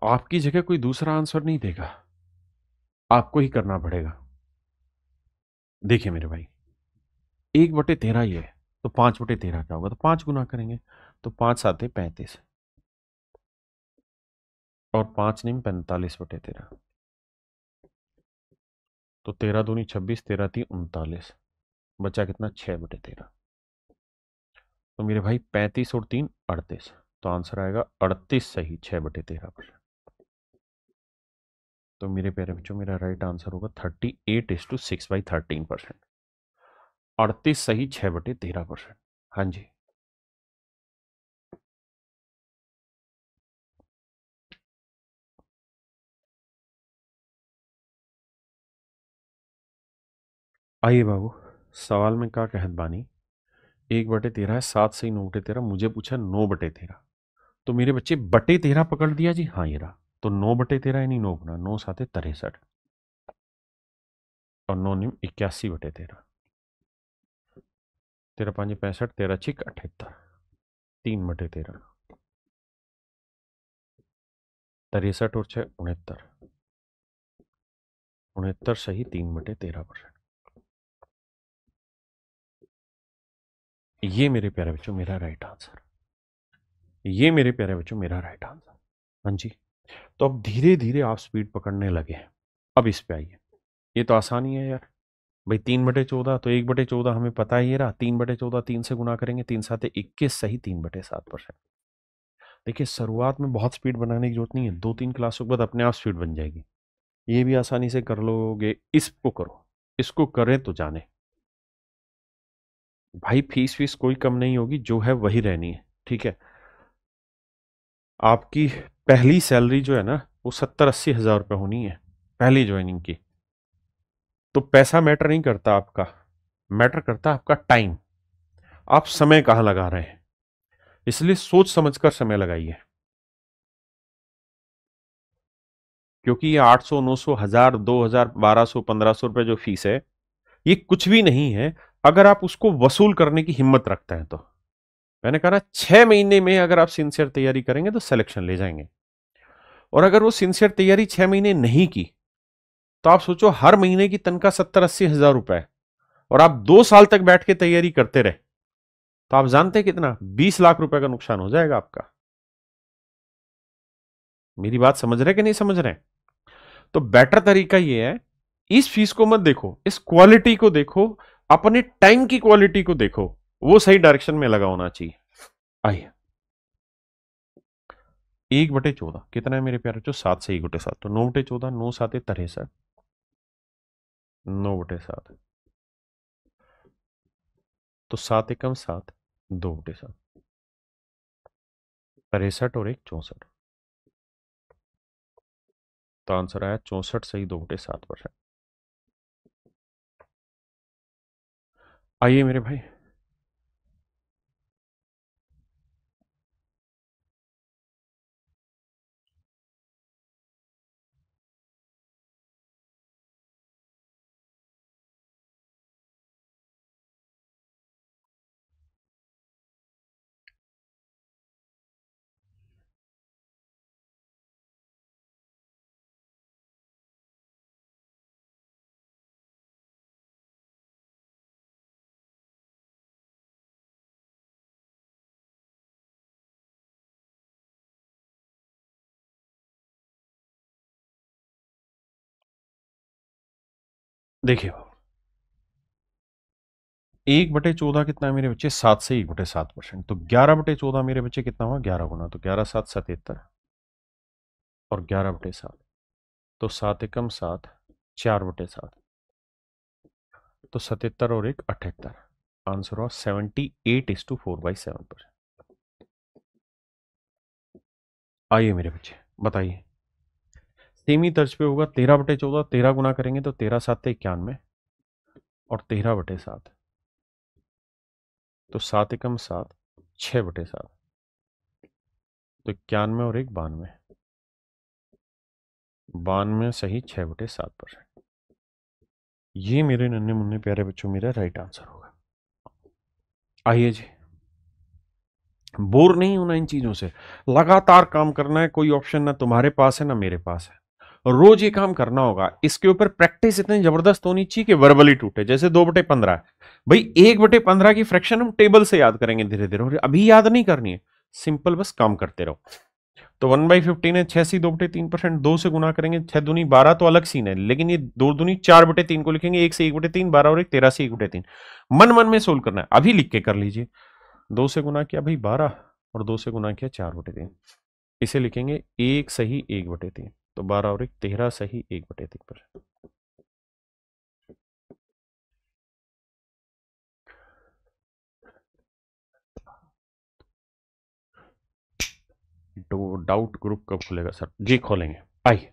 आपकी जगह कोई दूसरा आंसर नहीं देगा, आपको ही करना पड़ेगा। देखिए मेरे भाई, 1/13 ही है, तो 5/13 क्या होगा? तो 5 गुना करेंगे। तो 5 7 35 और 5 9 45/13। तो 13 दूनी 26, 13 3 39, बचा कितना? 6/13। तो मेरे भाई 35 और 3 38। तो आंसर आएगा 38 सही 6/13। तो मेरे प्यारे बच्चों मेरा राइट आंसर होगा 38:6/13%। 38 सही 6/13%। हाँ जी, आइए बाबू, सवाल में क्या कहत बानी? 1/13 है, 7 सही 9/13, मुझे पूछा 9/13। तो मेरे बच्चे बटे 13 पकड़ दिया जी, हाँ ये रहा। तो 9/13 यानी 9 गुना, 9 7 63 और 9 9 81/13। 13 5 65, 13 6 78, 3/13, 63 और 6 69, 69 सही 3/13%। ये मेरे प्यारे बच्चों मेरा राइट आंसर। ये मेरे प्यारे बच्चों मेरा राइट आंसर। हाँ जी, तो अब धीरे धीरे आप स्पीड पकड़ने लगे हैं। अब इस पे आइए, ये तो आसानी है यार। भाई 3/14, तो 1/14 हमें पता ही है रहा। 3/14 3 से गुना करेंगे, 3 7 21 सही 3/7%। देखिए शुरुआत में बहुत स्पीड बनाने की जरूरत नहीं है, 2 3 क्लासों के बाद अपने आप स्पीड बन जाएगी। ये भी आसानी से कर लोगे। इसको करो, इसको करें तो जाने। भाई फीस फीस कोई कम नहीं होगी, जो है वही रहनी है, ठीक है। आपकी पहली सैलरी जो है ना, वो 70 80 हज़ार रुपये होनी है, पहली ज्वाइनिंग की। तो पैसा मैटर नहीं करता आपका, मैटर करता है आपका टाइम, आप समय कहाँ लगा रहे हैं। इसलिए सोच समझकर समय लगाइए, क्योंकि ये 800 900 1000 2000 1200 1500 रुपए जो फीस है, ये कुछ भी नहीं है अगर आप उसको वसूल करने की हिम्मत रखते हैं तो। मैंने कहा ना, 6 महीने में अगर आप सिंसियर तैयारी करेंगे तो सिलेक्शन ले जाएंगे। और अगर वो सिंसियर तैयारी 6 महीने नहीं की, तो आप सोचो हर महीने की तनख्वाह 70 80 हज़ार रुपए, और आप 2 साल तक बैठ के तैयारी करते रहे, तो आप जानते हैं कितना? 20 लाख रुपए का नुकसान हो जाएगा आपका। मेरी बात समझ रहे कि नहीं समझ रहे? तो बेटर तरीका ये है, इस फीस को मत देखो, इस क्वालिटी को देखो, अपने टाइम की क्वालिटी को देखो, वो सही डायरेक्शन में लगा होना चाहिए। आइए, 1/14 कितना है मेरे प्यारे? जो 7 से 1/7, तो 9/14, 9 7 63, 9/7। तो 7 एकम 7, 2/7, 63 और 1 64। तो आंसर आया 64 सही 2/7%। आइए मेरे भाई, देखिए 1/14 कितना है मेरे बच्चे, 7 से 1/7%, तो 11/14 मेरे बच्चे कितना हुआ, 11 गुना, तो 11×7 = 77 और 11/7, तो 7 × 1 = 7, 4/7, तो 77 और 1 78, आंसर हुआ 78:4/7%। आइए मेरे बच्चे बताइए, सेम ही तर्ज पे होगा, 13/14, 13 गुना करेंगे तो 13×7 = 91 और 13/7, तो 7 × 7 = 6/7, तो 91 और 1 92, 92 सही 6/7%। ये मेरे नन्हे मुन्ने प्यारे बच्चों मेरा राइट आंसर होगा। आइए जी, बोर नहीं होना इन चीजों से, लगातार काम करना है, कोई ऑप्शन ना तुम्हारे पास है ना मेरे पास है, रोज ये काम करना होगा। इसके ऊपर प्रैक्टिस इतनी जबरदस्त होनी चाहिए कि वर्बली टूटे। जैसे 2/15 है भाई, 1/15 की फ्रैक्शन हम टेबल से याद करेंगे धीरे धीरे, और अभी याद नहीं करनी है, सिंपल बस काम करते रहो। तो 1/15 है, 6 से 2/3%, 2 से गुना करेंगे, 6 दूनी 12, तो अलग सीन है, लेकिन ये 2 दूनी 4/3 को लिखेंगे, 1 से 1/3, 12 और 1 13 से 1/3, मन मन में सोल्व करना है, अभी लिख के कर लीजिए। 2 से गुना किया भाई 12 और 2 से गुना किया 4/3, इसे लिखेंगे 1 सही 1/3, तो 12 और 1 13 सही 1/3%। डाउट ग्रुप कब खुलेगा सर? जी खोलेंगे, आइए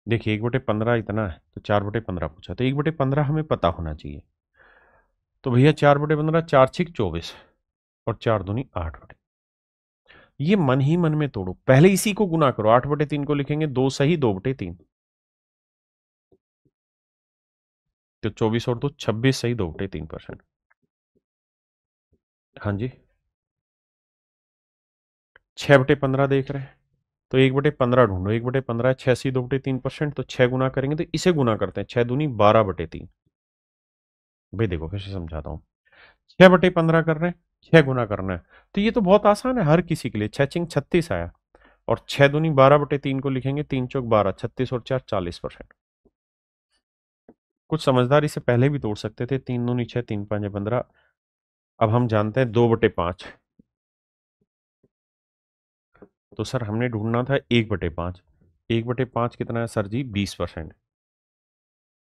देखिए। 1/15 इतना है तो 4/15 पूछा, तो 1/15 हमें पता होना चाहिए। तो भैया 4/15, 4×6 = 24 और 4 दूनी 8। ये मन ही मन में तोड़ो, पहले इसी को गुना करो, 8/3 को लिखेंगे 2 सही 2/3, तो 24 और 2 26 सही 2/3%। हाँ जी, 6/15 देख रहे हैं, तो 1/15 ढूंढो, 1/15 6 सी 2/3%, तो 6 गुना करेंगे, तो इसे गुना करते हैं, 6 दूनी 12/3। भाई देखो फिर से समझाता हूँ, 6/15 कर रहे हैं, 6 गुना करना है, तो ये तो बहुत आसान है हर किसी के लिए, 6×6 = 36 आया, और 6 दूनी 12/3 को लिखेंगे, 3×4 = 12, 36 और 4 40%। कुछ समझदार इसे पहले भी तोड़ सकते थे, 3 दूनी 6, 3×5 = 15। अब हम जानते हैं 2/5, तो सर हमने ढूंढना था 1/5, 1/5 कितना है सर जी, 20%,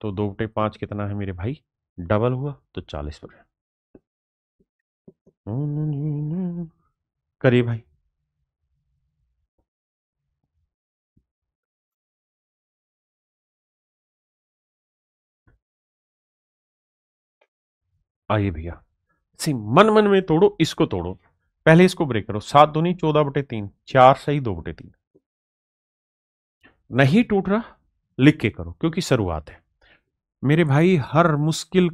तो 2/5 कितना है मेरे भाई, डबल हुआ तो 40%। करिए भाई। आइए भैया, सी मन मन में तोड़ो, इसको तोड़ो, पहले इसको ब्रेक करो, 7 दूनी 14/3, 4 सही 2/3, नहीं टूट रहा लिख के करो, क्योंकि शुरुआत है मेरे भाई, हर मुश्किल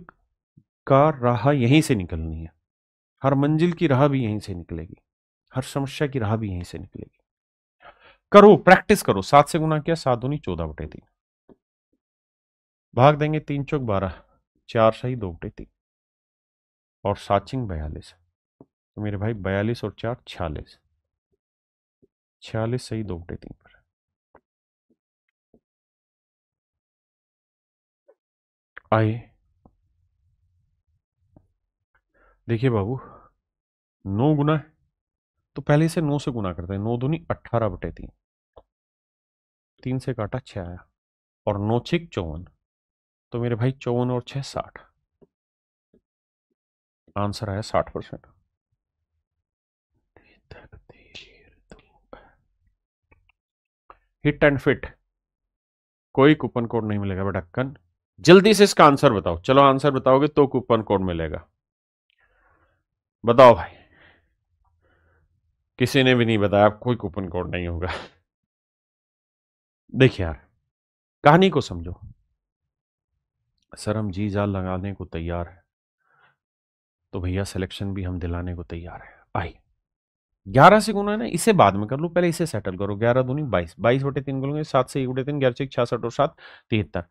का राह यहीं से निकलनी है, हर मंजिल की राह भी यहीं से निकलेगी, हर समस्या की राह भी यहीं से निकलेगी। करो, प्रैक्टिस करो, 7 से गुना किया, 7 दूनी 14/3, भाग देंगे 3×4 = 12, 4 सही 2/3, और 7×42, तो मेरे भाई 42 और 4 46, 46 सही 2/3 पर। आइए देखिए बाबू, 9 गुना है तो पहले इसे 9 से गुना करते हैं, 9 दूनी 18/3, 3 से काटा 6 आया, और 9×6 = 54, तो मेरे भाई 54 और 6 60, आंसर आया 60%। हिट एंड फिट, कोई कूपन कोड नहीं मिलेगा बेटा कन, जल्दी से इसका आंसर बताओ, चलो आंसर बताओगे तो कूपन कोड मिलेगा, बताओ भाई। किसी ने भी नहीं बताया, कोई कूपन कोड नहीं होगा। देखिए यार, कहानी को समझो, सर हम जी जान लगाने को तैयार है, तो भैया सिलेक्शन भी हम दिलाने को तैयार है। आई 11 से गुना है ना, इसे बाद में कर लो, पहले इसे सेटल करो, 11 दूनी 22, 22/3 करोगे, 7 से 1/3, 11×6 = 66 और 7 73,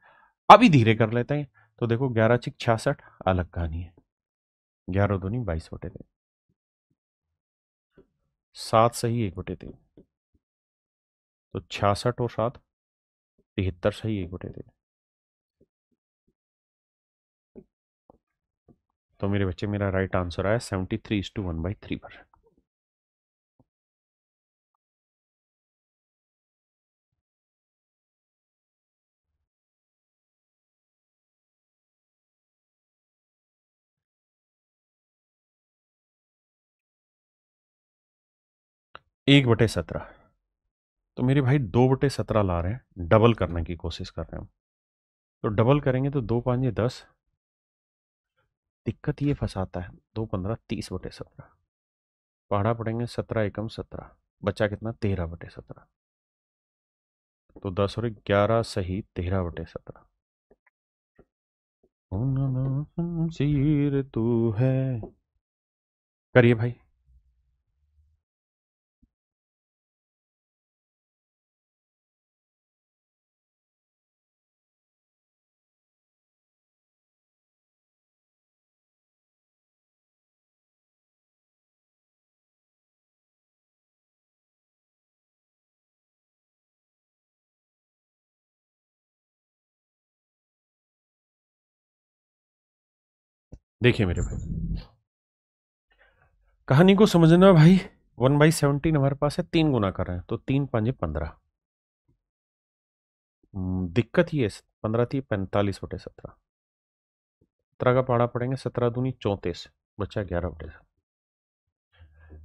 अभी धीरे कर लेते हैं, तो देखो 11×6 = 66, अलग कहानी है, 11 दूनी 22/3, 7 सही 1/3, तो 66 और 7 73 सही 1/3। तो मेरे बच्चे मेरा राइट आंसर आया 73:1/3%। एक बटे 17। तो मेरे भाई 2/17 ला रहे हैं, डबल करने की कोशिश कर रहे हैं हम। तो डबल करेंगे तो 2×5=10। दिक्कत ये फंसाता है, 2×15 30/17। पहाड़ा पड़ेंगे 17×1=17, बचा कितना 13/17। तो 10 और 11 सही 13/17। तू है। करिए भाई। देखिए मेरे भाई, कहानी को समझना भाई। 1/17 हमारे पास है, 3 गुना कर रहे हैं तो 3×5=15। दिक्कत ही है, 15 थी 45/17। 17 का पहाड़ा पड़ेंगे 17×2 = 34, बचा 11/17।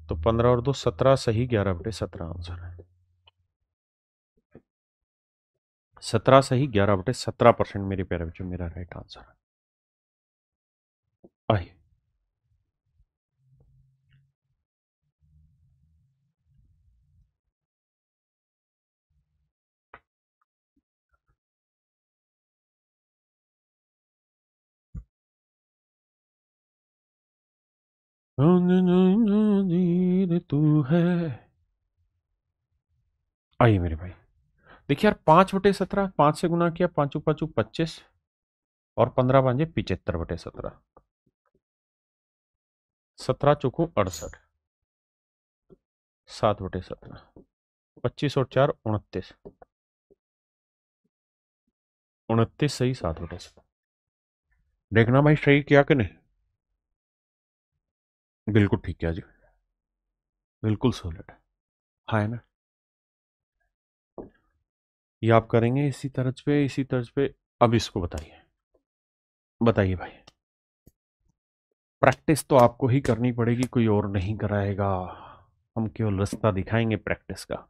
तो 15 और 2 17 सही 11/17 आंसर है। 17 सही 11/17% मेरे प्यारे बच्चों मेरा राइट आंसर है। आइए। तू है। आइए मेरे भाई, देखिए यार 5/17, 5 से गुना किया, 5×5=25 और 15×5=75/17। 17×4=68, 7/17। 25 और 4 29, 29 सही 7/17। देखना भाई सही किया कि नहीं। बिल्कुल ठीक किया जी, बिल्कुल सॉलिड है ना। ये आप करेंगे इसी तर्ज पे, इसी तर्ज पे। अब इसको बताइए, बताइए भाई। प्रैक्टिस तो आपको ही करनी पड़ेगी, कोई और नहीं कराएगा। हम केवल रास्ता दिखाएंगे प्रैक्टिस का,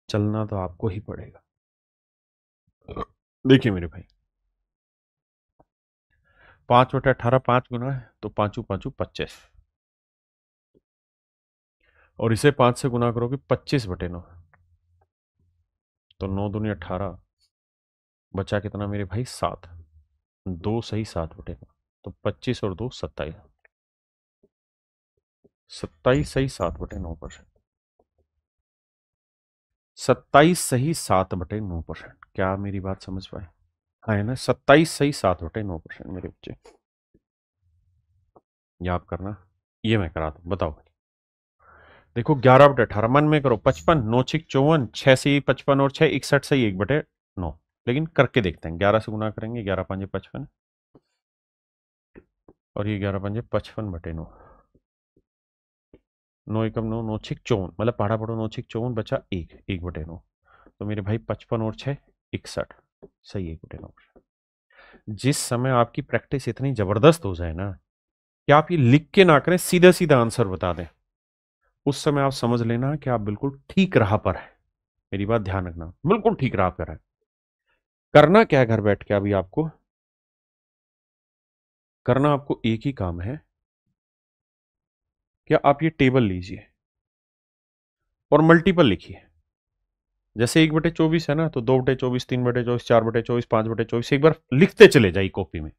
चलना तो आपको ही पड़ेगा। देखिए मेरे भाई, 5/18 5 गुना है तो 5×5=25, और इसे 5 से गुना करोगे 25/9, तो 9×2 = 18, बचा कितना मेरे भाई 7, 2 सही 7/9। तो 25 और 2 27, 27 सही 7/9%। 27 सही 7/9%। क्या मेरी बात समझ पाए? हाँ है ना, 27 सही 7/9% मेरे बच्चे। याद करना, ये मैं करा दूं, बताओ भाई। देखो 11/18 मन में करो, 55 9 6 54, 6 से 55 और 6 61 से 1/9। लेकिन करके देखते हैं, 11 से गुना करेंगे, 11×5=55 और ये 11×5=55/9। 9×1=9, 9×6=54, मतलब पहाड़ा पढ़ो 9×6=54, बचा 1, 1/9। तो मेरे भाई 55 और 6 61 सही 1/9। जिस समय आपकी प्रैक्टिस इतनी जबरदस्त हो जाए ना कि आप ये लिख के ना करें, सीधा सीधा आंसर बता दें, उस समय आप समझ लेना कि आप बिल्कुल ठीक राह पर है। मेरी बात ध्यान रखना, बिल्कुल ठीक राह पर है। करना क्या है घर बैठ के, अभी आपको करना, आपको एक ही काम है, कि आप ये टेबल लीजिए और मल्टीपल लिखिए। जैसे 1/24 है ना, तो 2/24, 3/24, 4/24, 5/24 एक बार लिखते चले जाइए कॉपी में।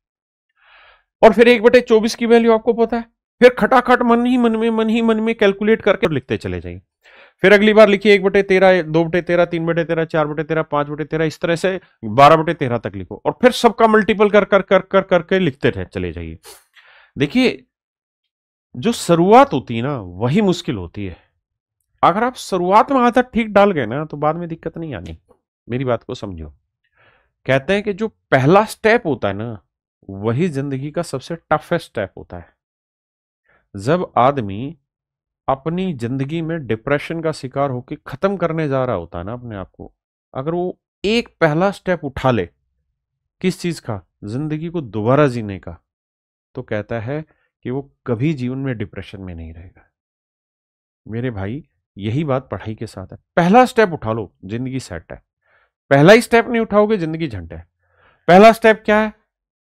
और फिर 1/24 की वैल्यू आपको पता है, फिर खटाखट मन ही मन में कैलकुलेट करके लिखते चले जाइए। फिर अगली बार लिखिए 1/13, 2/13, 3/13, 4/13, 5/13, इस तरह से 12/13 तक लिखो, और फिर सबका मल्टीपल कर कर कर कर करके लिखते चले जाइए। देखिए, जो शुरुआत होती है ना वही मुश्किल होती है। अगर आप शुरुआत में आदत ठीक डाल गए ना तो बाद में दिक्कत नहीं आनी। मेरी बात को समझो। कहते हैं कि जो पहला स्टेप होता है ना, वही जिंदगी का सबसे टफेस्ट स्टेप होता है। जब आदमी अपनी जिंदगी में डिप्रेशन का शिकार होकर खत्म करने जा रहा होता है ना अपने आप को, अगर वो एक पहला स्टेप उठा ले, किस चीज का, जिंदगी को दोबारा जीने का, तो कहता है कि वो कभी जीवन में डिप्रेशन में नहीं रहेगा। मेरे भाई, यही बात पढ़ाई के साथ है। पहला स्टेप उठा लो, जिंदगी सेट है। पहला ही स्टेप नहीं उठाओगे, जिंदगी झंड है। पहला स्टेप क्या है?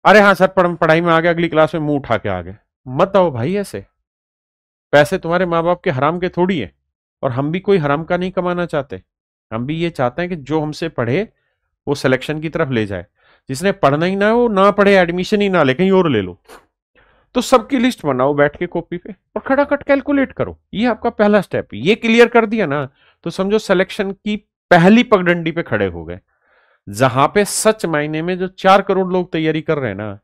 अरे हाँ सर, पढ़ाई में आ गए, अगली क्लास में मुंह उठा के आ गए। मत आओ भाई ऐसे। पैसे तुम्हारे माँ बाप के हराम के थोड़ी है, और हम भी कोई हराम का नहीं कमाना चाहते। हम भी ये चाहते हैं कि जो हमसे पढ़े वो सिलेक्शन की तरफ ले जाए। जिसने पढ़ना ही ना है वो ना पढ़े, एडमिशन ही ना ले, कहीं और ले लो। तो सबकी लिस्ट बनाओ बैठ के कॉपी पे और खटाखट कैलकुलेट करो। ये आपका पहला स्टेप। ये क्लियर कर दिया ना, तो समझो सिलेक्शन की पहली पगडंडी पे खड़े हो गए। जहां पे सच मायने में जो 4 करोड़ लोग तैयारी कर रहे हैं ना,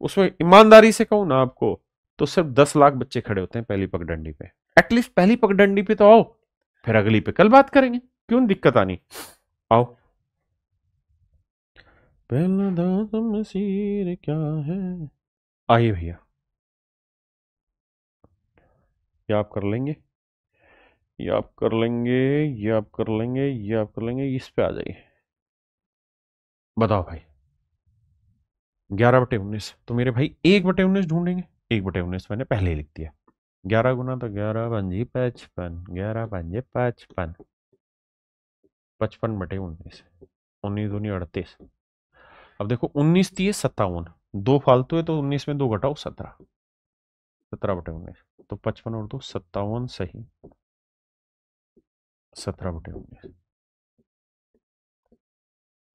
उसमें ईमानदारी से कहूं ना आपको, तो सिर्फ 10 लाख बच्चे खड़े होते हैं पहली पगडंडी पे। एटलीस्ट पहली पगडंडी पे तो आओ, फिर अगली पे कल बात करेंगे, क्यों दिक्कत आनी। आओ। पहला दाम मसीर क्या है। आइए भैया, ये आप कर लेंगे, ये आप कर लेंगे, ये आप कर लेंगे, ये आप कर लेंगे। इस पे आ जाइए। बताओ भाई। 11/19 तो मेरे भाई 1/19 ढूंढेंगे। 1/19 मैंने पहले ही लिख दिया। 11 गुना तो 11×5 55, 11×5 55, 55/19, 19×2=38। अब देखो 19×3=57, दो फालतू है तो 19 में 2 घटाओ 17, 17/19। तो 55 और 2 57 सही, 17/19।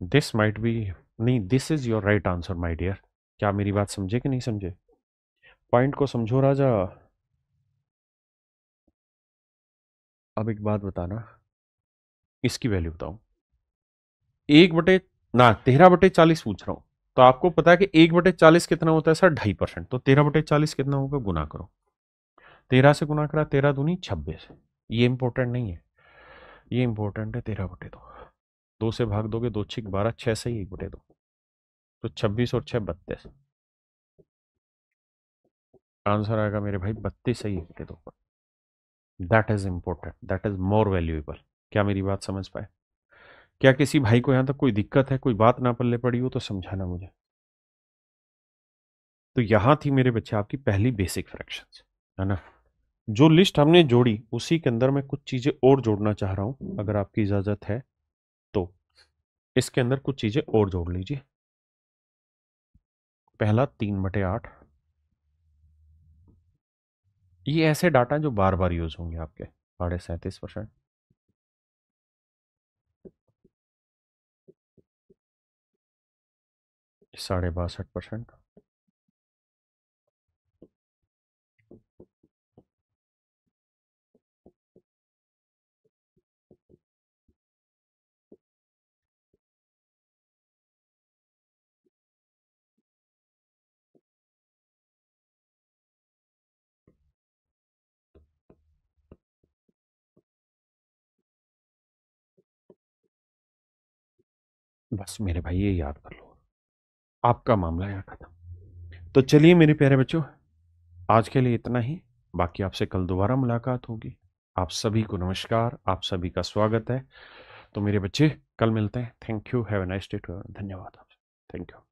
दिस माइट बी, नहीं, this is your right answer my dear. क्या मेरी बात समझे कि नहीं समझे? पॉइंट को समझो राजा। अब एक बात बताना, इसकी वैल्यू बताओ। 13/40 पूछ रहा हूं, तो आपको पता है कि 1/40 कितना होता है सर? 2.5%। तो 13/40 कितना होगा, गुना करो। 13 से गुना करा, 13×2=26। ये इंपॉर्टेंट नहीं है, ये इंपॉर्टेंट है 13/2। 2 से भाग दोगे, 2×6=12, 6 से ही 1/2, तो 26 और 6 32। आंसर आएगा मेरे भाई 32 सही 1/2। That is important, that is more valuable. क्या मेरी बात समझ पाए? क्या किसी भाई को यहां तक कोई दिक्कत है, कोई बात ना पल्ले पड़ी हो तो समझाना मुझे। तो यहां थी मेरे बच्चे आपकी पहली बेसिक फ्रैक्शंस, है ना। जो लिस्ट हमने जोड़ी उसी के अंदर मैं कुछ चीजें और जोड़ना चाह रहा हूं, अगर आपकी इजाजत है तो इसके अंदर कुछ चीजें और जोड़ लीजिए। पहला 3/8। ये ऐसे डाटा जो बार बार यूज होंगे आपके। 37.5%। 62.5%। बस मेरे भाई ये याद कर लो, आपका मामला यहाँ खत्म। तो चलिए मेरे प्यारे बच्चों, आज के लिए इतना ही। बाकी आपसे कल दोबारा मुलाकात होगी। आप सभी को नमस्कार, आप सभी का स्वागत है। तो मेरे बच्चे, कल मिलते हैं। Thank you, have a nice day too. धन्यवाद आपसे, थैंक यू।